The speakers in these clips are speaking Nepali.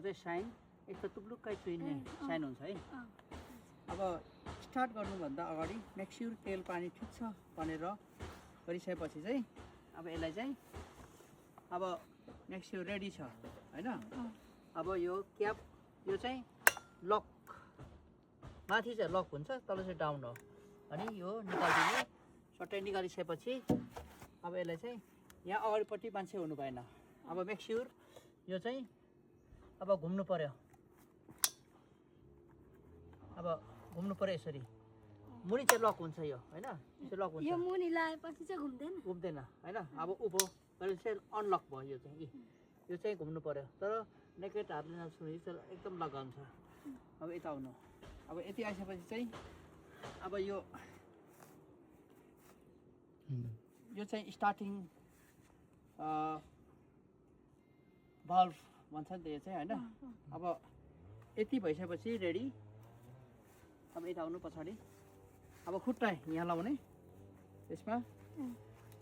चाहिँ साइन यस्तो टुप्लुक्कै चुइने साइन हुन्छ है। अब स्टार्ट गर्नुभन्दा अगाडि मेक स्योर तेल पानी ठिक छ भनेर गरिसकेपछि चाहिँ अब यसलाई चाहिँ अब मेक स्योर रेडी छ हैन। अब यो क्याप यो चाहिँ लक माथि चाहिँ लक हुन्छ तल चाहिँ डाउन हो अनि यो निकालिदिने। सट्टै निकालिसकेपछि अब यसलाई चाहिँ यहाँ अगाडिपट्टि मान्छे हुनु भएन। अब मेक स्योर यो चाहिँ अब घुम्नु पर्यो। अब घुम्नु पर्यो यसरी मुनि चाहिँ लक हुन्छ यो हैन। यसो लक हुन्छ यो मुनि लाएपछि चाहिँ घुम्दैन हैन। अब उभो गरेर चाहिँ अनलक भयो यो चाहिँ यो चाहिँ घुम्नु पर्यो तर नेकेट हातले नछुने एकदम लगाउँछ। अब यता आउनु। अब यति आइसकेपछि चाहिँ अब यो चाहिँ स्टार्टिङ भल्भ भन्छ नि त यो चाहिँ हैन। अब यति भइसकेपछि रेडी। अब यता आउनु पछाडि। अब खुट्टा यहाँ लाउने त्यसमा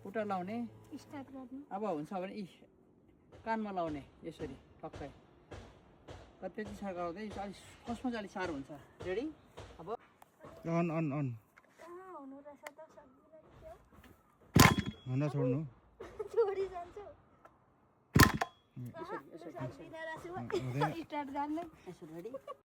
खुट्टा लाउने स्टार्ट गर्नु। अब हुन्छ भने यी कानमा लाउने यसरी टक्कै त्यति साह्रो गराउँदै अलिक फर्स्टमा चाहिँ अलिक साह्रो हुन्छ। रेडी। अब अन अन अन कहाँ हुनु रहेछ त सक्दिन त्यो हुन छोड्नु छोडी जान्छु यसरी सक्दिन रहेछ स्टार्ट गर्ने। यसरी रेडी।